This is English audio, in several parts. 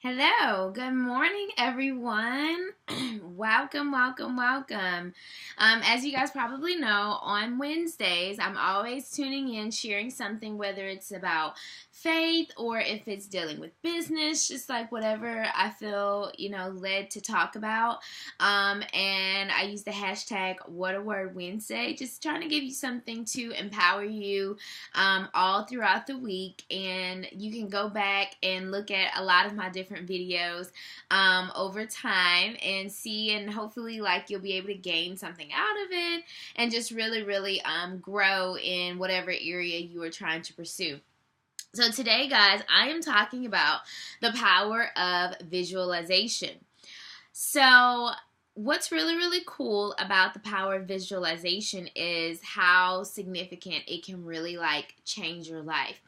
Hello, good morning, everyone. welcome. As you guys probably know, on Wednesdays, I'm always tuning in, sharing something, whether it's about faith or if it's dealing with business, just like whatever I feel, led to talk about. And I use the hashtag What a Word Wednesday, just trying to give you something to empower you all throughout the week. And you can go back and look at a lot of my different videos over time and see, and hopefully you'll be able to gain something out of it and just really grow in whatever area you are trying to pursue. So today, guys, I am talking about the power of visualization. So what's really cool about the power of visualization is how significant it can really change your life.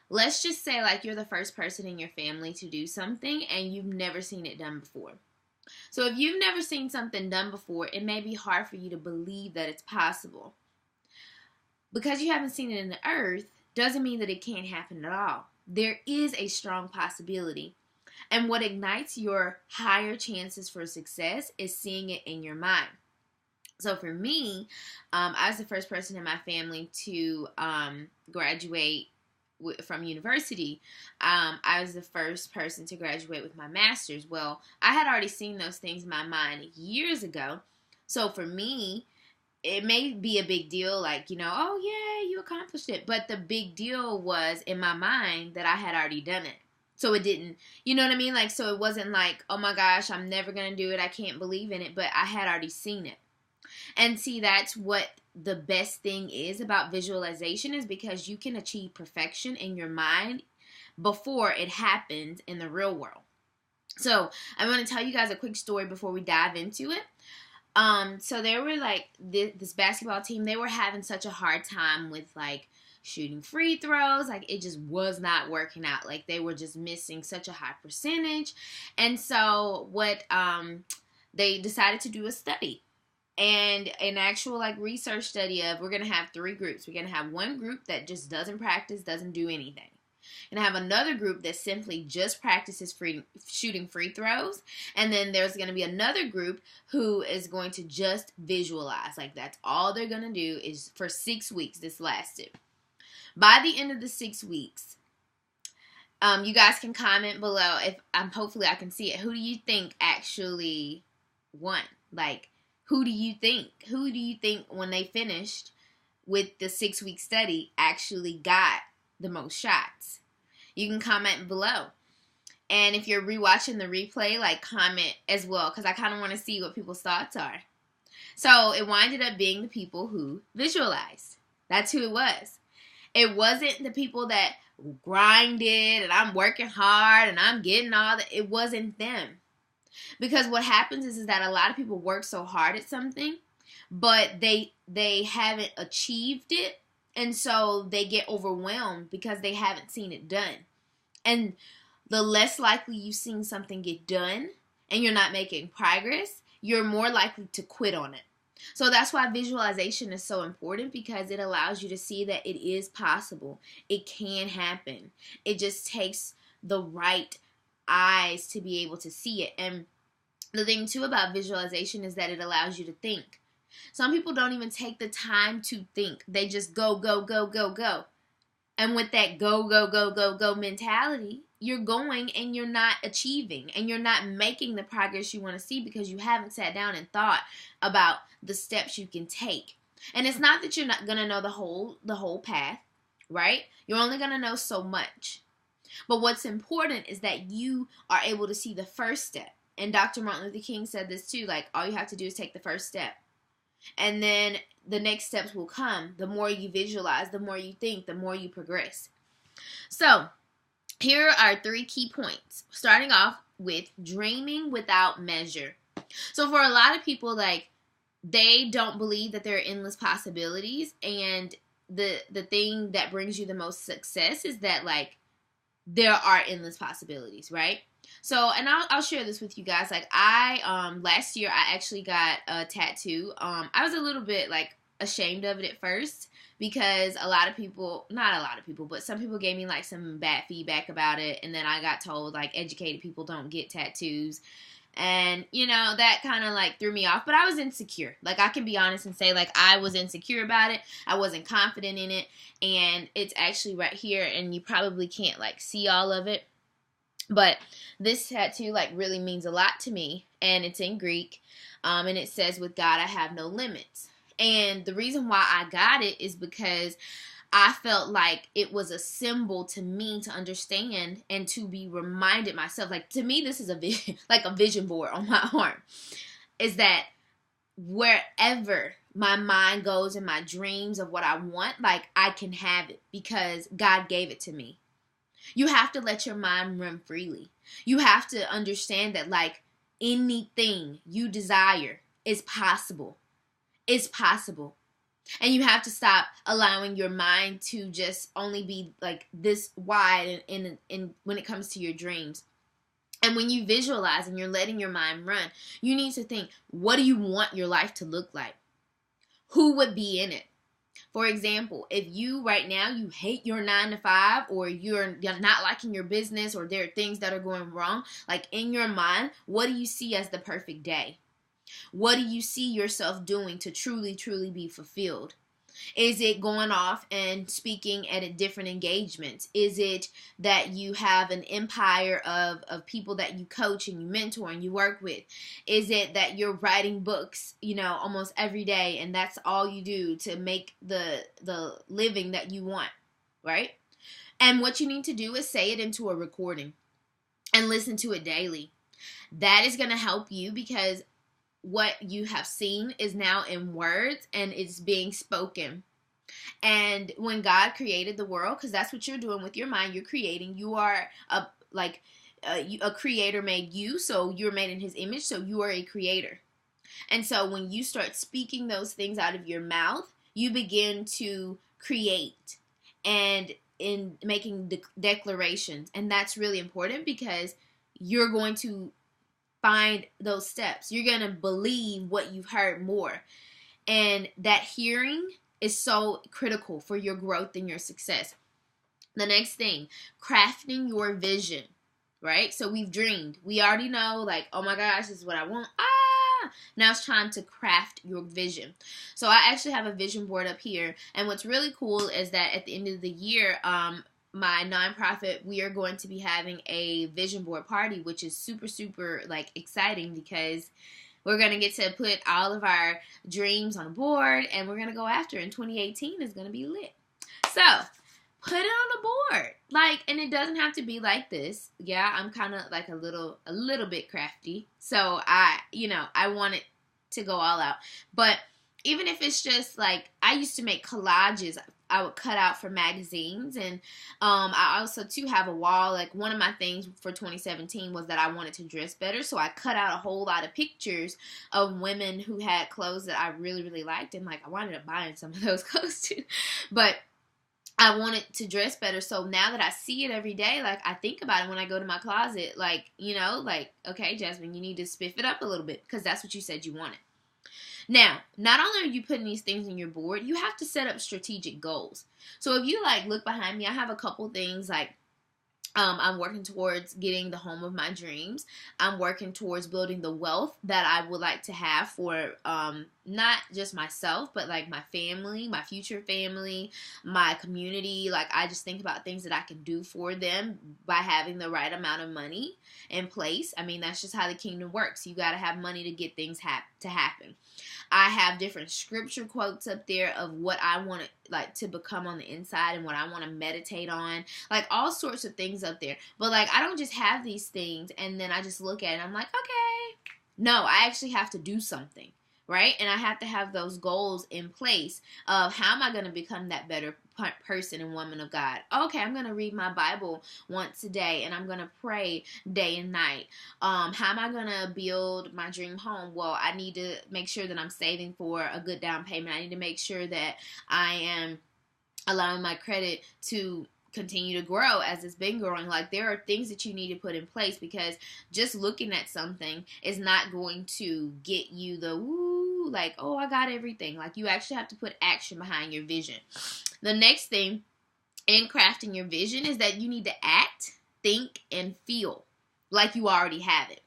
Let's just say you're the first person in your family to do something and you've never seen it done before. So if you've never seen something done before, it may be hard for you to believe that it's possible. Because you haven't seen it in the earth doesn't mean that it can't happen at all. There is a strong possibility. And what ignites your higher chances for success is seeing it in your mind. So for me, I was the first person in my family to graduate from university. I was the first person to graduate with my master's. Well, I had already seen those things in my mind years ago. So for me, it may be a big deal, oh yeah, you accomplished it. But the big deal was in my mind that I had already done it. So it didn't, you know what I mean? So it wasn't oh my gosh, I'm never going to do it. I can't believe in it. But I had already seen it. And see, that's what the best thing is about visualization, is because you can achieve perfection in your mind before it happens in the real world. So I'm going to tell you guys a quick story before we dive into it. So there were this basketball team, they were having such a hard time with shooting free throws. It just was not working out. They were just missing such a high percentage. And so what they decided to do a study, and an actual research study of, we're going to have three groups. We're going to have one group that just doesn't practice, doesn't do anything. And have another group that simply just practices shooting free throws. And then there's going to be another group who is going to just visualize. That's all they're going to do is for 6 weeks. This lasted. By the end of the 6 weeks, you guys can comment below if hopefully I can see it. Who do you think actually won? Who do you think? Who do you think when they finished with the 6-week study actually got the most shots? You can comment below. And if you're rewatching the replay, comment as well, because I kind of want to see what people's thoughts are. So it winded up being the people who visualized. That's who it was. It wasn't the people that grinded and I'm working hard and I'm getting all that. It wasn't them. Because what happens is that a lot of people work so hard at something, but they haven't achieved it. And so they get overwhelmed because they haven't seen it done. And the less likely you've seen something get done and you're not making progress, you're more likely to quit on it. So that's why visualization is so important, because it allows you to see that it is possible. It can happen. It just takes the right eyes to be able to see it. And the thing too about visualization is that it allows you to think. Some people don't even take the time to think. They just go. And with that go mentality, you're going and you're not achieving and you're not making the progress you want to see, because you haven't sat down and thought about the steps you can take. And it's not that you're not going to know the whole path, right? You're only going to know so much. But what's important is that you are able to see the first step. And Dr. Martin Luther King said this too, all you have to do is take the first step. And then the next steps will come. The more you visualize, the more you think, the more you progress. So here are 3 key points. Starting off with dreaming without measure. So for a lot of people, they don't believe that there are endless possibilities. And the thing that brings you the most success is that there are endless possibilities, right? So, and I'll share this with you guys. I last year I actually got a tattoo. I was a little bit ashamed of it at first because a lot of people, not a lot of people, but some people gave me like some bad feedback about it. And then I got told like educated people don't get tattoos. And, you know, that kind of like threw me off. But I was insecure. Like, I can be honest and say, like, I was insecure about it. I wasn't confident in it. And it's actually right here. And you probably can't like see all of it. But this tattoo like really means a lot to me. And it's in Greek. And it says, with God, I have no limits. And the reason why I got it is because I felt like it was a symbol to me to understand and to be reminded myself. Like, to me, this is a vision, like a vision board on my arm. Is that wherever my mind goes in my dreams of what I want, like, I can have it because God gave it to me. You have to let your mind run freely. You have to understand that, like, anything you desire is possible. It's possible. And you have to stop allowing your mind to just only be like this wide in when it comes to your dreams. And when you visualize and you're letting your mind run, you need to think, what do you want your life to look like? Who would be in it? For example, if you right now, you hate your 9-to-5 or you're not liking your business or there are things that are going wrong, like in your mind, what do you see as the perfect day? What do you see yourself doing to truly, truly be fulfilled? Is it going off and speaking at different engagements? Is it that you have an empire of people that you coach and you mentor and you work with? Is it that you're writing books, you know, almost every day and that's all you do to make the living that you want, right? And what you need to do is say it into a recording and listen to it daily. That is going to help you because what you have seen is now in words and it's being spoken. And when God created the world, because that's what you're doing with your mind, you're creating. You are a creator made you, so you're made in his image, so you are a creator. And so when you start speaking those things out of your mouth, you begin to create and in making declarations. And that's really important because you're going to find those steps. You're going to believe what you've heard more. And that hearing is so critical for your growth and your success. The next thing, crafting your vision, right? So we've dreamed. We already know, like, oh my gosh, this is what I want. Now it's time to craft your vision. So I actually have a vision board up here. And what's really cool is that at the end of the year, my nonprofit, we are going to be having a vision board party, which is super, super like exciting because we're going to get to put all of our dreams on a board and we're going to go after it. And 2018 is going to be lit. So put it on the board. Like, and it doesn't have to be like this. Yeah, I'm kind of like a little bit crafty. So I want it to go all out. But even if it's just like, I used to make collages I would cut out for magazines. And I also, too, have a wall. Like, one of my things for 2017 was that I wanted to dress better. So I cut out a whole lot of pictures of women who had clothes that I really, really liked. And, like, I wanted to buy some of those clothes, too. But I wanted to dress better. So now that I see it every day, like, I think about it when I go to my closet. Like, you know, like, okay, Jasmine, you need to spiff it up a little bit because that's what you said you wanted. Now, not only are you putting these things in your board, you have to set up strategic goals. So if you like look behind me, I have a couple things like I'm working towards getting the home of my dreams. I'm working towards building the wealth that I would like to have for not just myself, but like my family, my future family, my community. Like, I just think about things that I can do for them by having the right amount of money in place. I mean, that's just how the kingdom works. You got to have money to get things to happen. I have different scripture quotes up there of what I want to become on the inside and what I want to meditate on, like all sorts of things up there. But like, I don't just have these things and then I just look at it and I'm like, okay. No, I actually have to do something, right? And I have to have those goals in place of how am I going to become that better person and woman of God. Okay, I'm going to read my Bible once a day and I'm going to pray day and night. How am I going to build my dream home? Well, I need to make sure that I'm saving for a good down payment. I need to make sure that I am allowing my credit to continue to grow as it's been growing. Like, there are things that you need to put in place because just looking at something is not going to get you the woo woohoo, like, oh, I got everything. Like, you actually have to put action behind your vision. The next thing in crafting your vision is that you need to act, think, and feel like you already have it.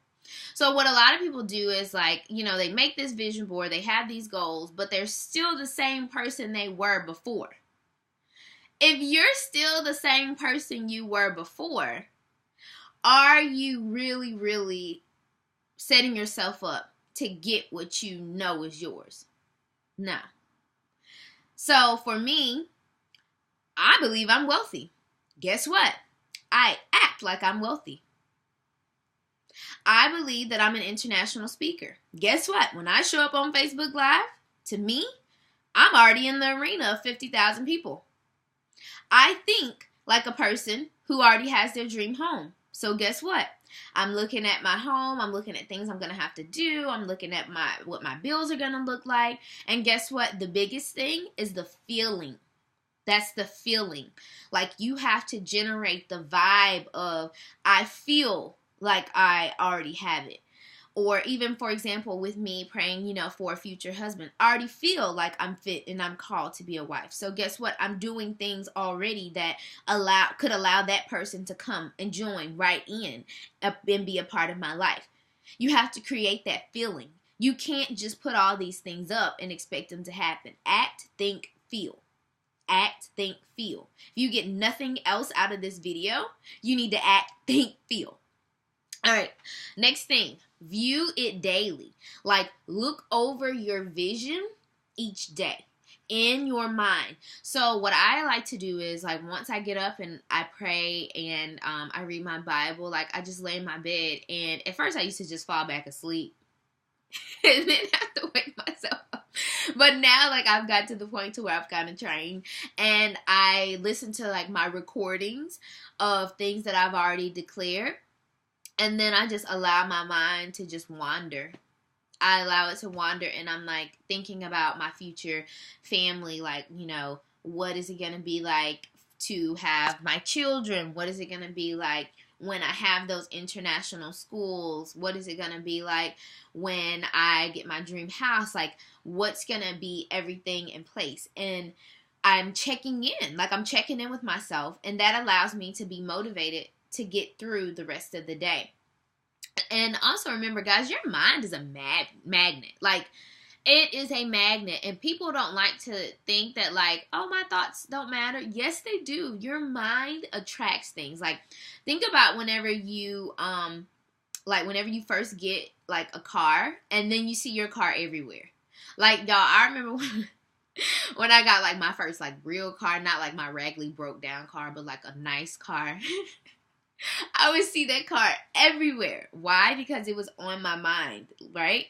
So what a lot of people do is, like, you know, they make this vision board, they have these goals, but they're still the same person they were before. If you're still the same person you were before, are you really, really setting yourself up to get what you know is yours? No. So for me, I believe I'm wealthy. Guess what? I act like I'm wealthy. I believe that I'm an international speaker. Guess what? When I show up on Facebook Live, to me, I'm already in the arena of 50,000 people. I think like a person who already has their dream home. So guess what? I'm looking at my home. I'm looking at things I'm going to have to do. I'm looking at what my bills are going to look like. And guess what? The biggest thing is the feeling. That's the feeling. Like, you have to generate the vibe of, I feel like I already have it. Or even, for example, with me praying, you know, for a future husband, I already feel like I'm fit and I'm called to be a wife. So guess what? I'm doing things already that could allow that person to come and join right in and be a part of my life. You have to create that feeling. You can't just put all these things up and expect them to happen. Act, think, feel. Act, think, feel. If you get nothing else out of this video, you need to act, think, feel. All right, next thing, view it daily. Like, look over your vision each day in your mind. So what I like to do is, like, once I get up and I pray and I read my Bible, like, I just lay in my bed. And at first I used to just fall back asleep and then have to wake myself up. But now, like, I've got to the point to where I've gotten trained and I listen to, like, my recordings of things that I've already declared. And then I just allow my mind to just wander. I allow it to wander, and I'm, like, thinking about my future family. Like, you know, what is it going to be like to have my children? What is it going to be like when I have those international schools? What is it going to be like when I get my dream house? Like, what's going to be everything in place? And I'm checking in. Like, I'm checking in with myself, and that allows me to be motivated to get through the rest of the day. And also remember, guys, your mind is a magnet. Like, it is a magnet, and people don't like to think that, like, oh, my thoughts don't matter. Yes, they do. Your mind attracts things. Like, think about whenever you first get, like, a car, and then you see your car everywhere. Like, y'all, I remember when I got, like, my first, like, real car, not like my raggedy broke down car, but like a nice car. I would see that car everywhere. Why? Because it was on my mind, right?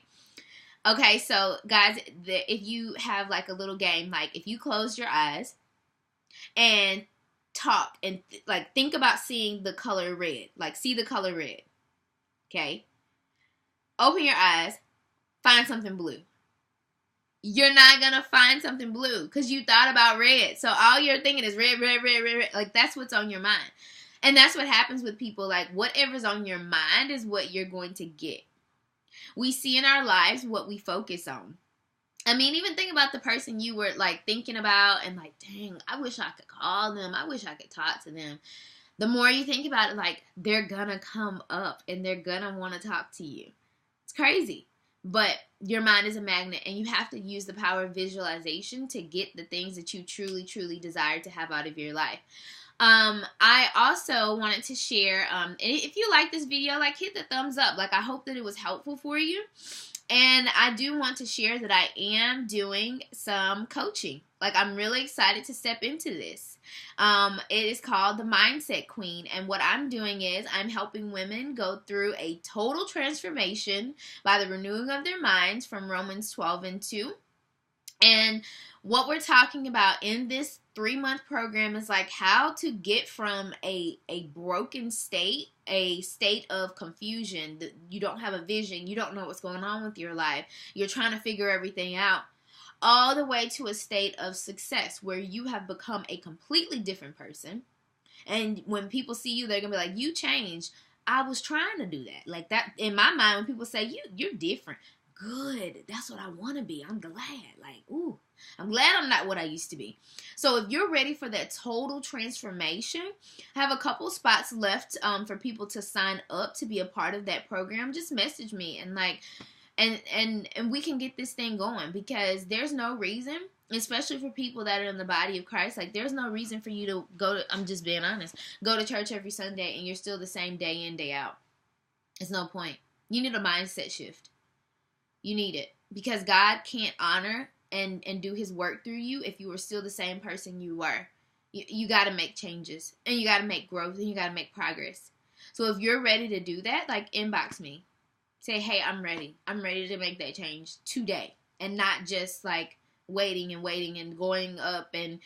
Okay, so guys, if you have, like, a little game, like, if you close your eyes and talk and like think about seeing the color red, like, see the color red, okay? Open your eyes, find something blue. You're not going to find something blue because you thought about red. So all you're thinking is red, red, red, red, red. Like, that's what's on your mind. And that's what happens with people. Like, whatever's on your mind is what you're going to get. We see in our lives what we focus on. I mean, even think about the person you were, like, thinking about and, like, dang, I wish I could call them. I wish I could talk to them. The more you think about it, like, they're going to come up and they're going to want to talk to you. It's crazy. But your mind is a magnet, and you have to use the power of visualization to get the things that you truly, truly desire to have out of your life. I also wanted to share, and if you like this video, like, hit the thumbs up. Like, I hope that it was helpful for you. And I do want to share that I am doing some coaching. Like, I'm really excited to step into this. It is called the Mindset Queen. And what I'm doing is I'm helping women go through a total transformation by the renewing of their minds from Romans 12:2. And what we're talking about in this 3-month program is, like, how to get from a broken state, a state of confusion, that you don't have a vision, you don't know what's going on with your life, you're trying to figure everything out, all the way to a state of success where you have become a completely different person. And when people see you, they're going to be like, you changed. I was trying to do that. Like, that, in my mind, when people say, you're different. good. That's what I want to be. I'm glad. Like, ooh, I'm glad I'm not what I used to be. So if you're ready for that total transformation, I have a couple spots left for people to sign up to be a part of that program. Just message me and and we can get this thing going, because there's no reason, especially for people that are in the body of Christ, like there's no reason for you to go to, I'm just being honest, go to church every Sunday and you're still the same day in, day out. There's no point. You need a mindset shift. You need it, because God can't honor and do his work through you if you were still the same person you were. You got to make changes, and you got to make growth, and you got to make progress. So if you're ready to do that, like, inbox me. Say, hey, I'm ready. I'm ready to make that change today, and not just like waiting and going up, and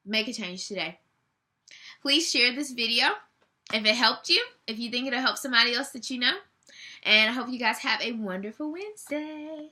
make a change today. Please share this video if it helped you, if you think it'll help somebody else that you know. And I hope you guys have a wonderful Wednesday.